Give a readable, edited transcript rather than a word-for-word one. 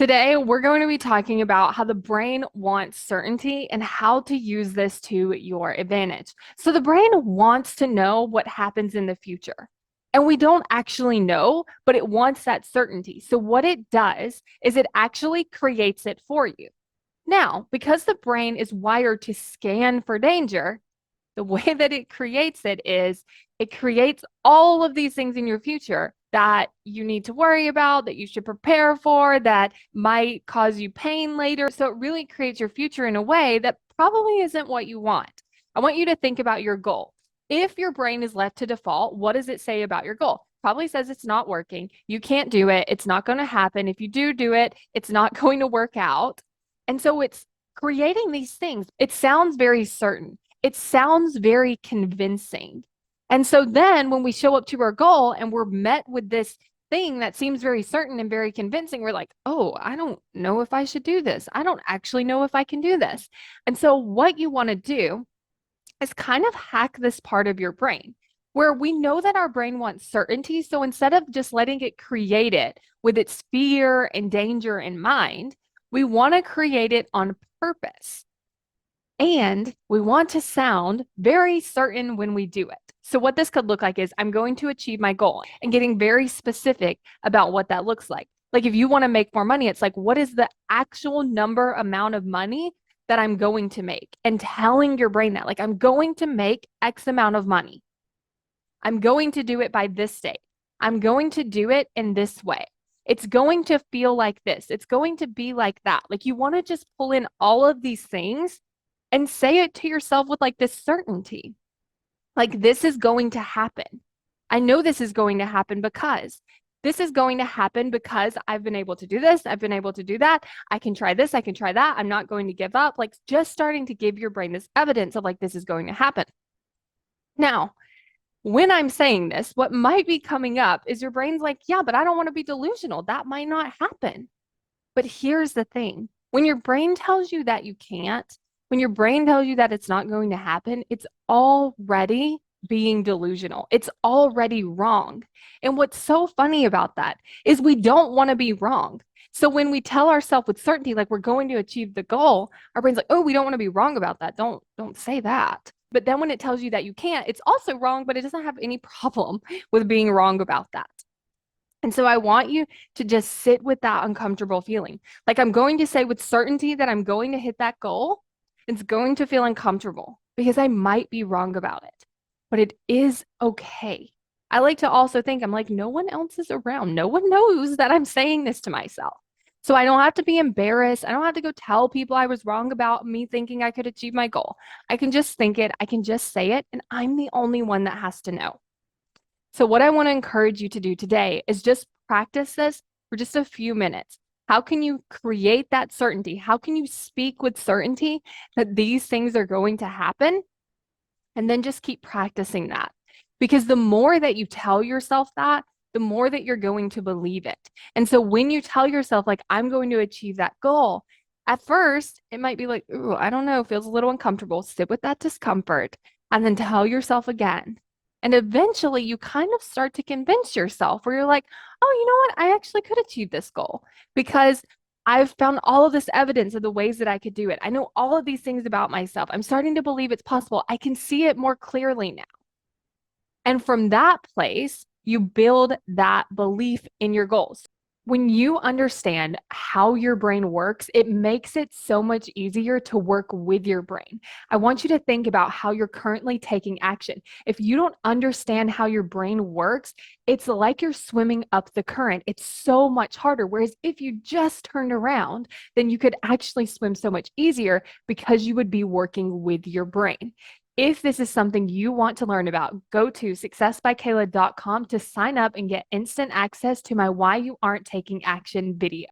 Today, we're going to be talking about how the brain wants certainty and how to use this to your advantage. So, the brain wants to know what happens in the future. And we don't actually know, but it wants that certainty. So, what it does is it actually creates it for you. Now, because the brain is wired to scan for danger, the way that it creates it is it creates all of these things in your future that you need to worry about, that you should prepare for, that might cause you pain later. So it really creates your future in a way that probably isn't what you want. I want you to think about your goal. If your brain is left to default, what does it say about your goal? Probably says it's not working. You can't do it. It's not going to happen. If you do it, it's not going to work out. And so it's creating these things. It sounds very certain. It sounds very convincing. And so then when we show up to our goal and we're met with this thing that seems very certain and very convincing, we're like, oh, I don't know if I should do this. I don't actually know if I can do this. And so what you want to do is kind of hack this part of your brain where we know that our brain wants certainty. So instead of just letting it create it with its fear and danger in mind, we want to create it on purpose. And we want to sound very certain when we do it. So, what this could look like is I'm going to achieve my goal and getting very specific about what that looks like. Like, if you want to make more money, it's like, what is the actual number amount of money that I'm going to make? And telling your brain that, like, I'm going to make X amount of money. I'm going to do it by this date. I'm going to do it in this way. It's going to feel like this. It's going to be like that. Like, you want to just pull in all of these things and say it to yourself with like this certainty. Like, this is going to happen. I know this is going to happen because this is going to happen because I've been able to do this. I've been able to do that. I can try this. I can try that. I'm not going to give up. Like, just starting to give your brain this evidence of like, this is going to happen. Now, when I'm saying this, what might be coming up is your brain's like, yeah, but I don't want to be delusional. That might not happen. But here's the thing. When your brain tells you that you can't, when your brain tells you that it's not going to happen, it's already being delusional. It's already wrong. And what's so funny about that is we don't want to be wrong. So when we tell ourselves with certainty, like we're going to achieve the goal, our brain's like, oh, we don't want to be wrong about that. Don't say that. But then when it tells you that you can't, it's also wrong, but it doesn't have any problem with being wrong about that. And so I want you to just sit with that uncomfortable feeling. Like I'm going to say with certainty that I'm going to hit that goal. It's going to feel uncomfortable because I might be wrong about it, but it is okay. I like to also think I'm like, no one else is around. No one knows that I'm saying this to myself. So I don't have to be embarrassed. I don't have to go tell people I was wrong about me thinking I could achieve my goal. I can just think it. I can just say it. And I'm the only one that has to know. So, what I want to encourage you to do today is just practice this for just a few minutes. How can you create that certainty? How can you speak with certainty that these things are going to happen? And then just keep practicing that. Because the more that you tell yourself that, the more that you're going to believe it. And so when you tell yourself, like, I'm going to achieve that goal, at first it might be like, ooh, I don't know, feels a little uncomfortable. Sit with that discomfort and then tell yourself again. And eventually you kind of start to convince yourself where you're like, oh, you know what? I actually could achieve this goal because I've found all of this evidence of the ways that I could do it. I know all of these things about myself. I'm starting to believe it's possible. I can see it more clearly now. And from that place, you build that belief in your goals. When you understand how your brain works, it makes it so much easier to work with your brain. I want you to think about how you're currently taking action. If you don't understand how your brain works, it's like you're swimming up the current. It's so much harder. Whereas if you just turned around, then you could actually swim so much easier because you would be working with your brain. If this is something you want to learn about, go to successbykayla.com to sign up and get instant access to my Why You Aren't Taking Action video.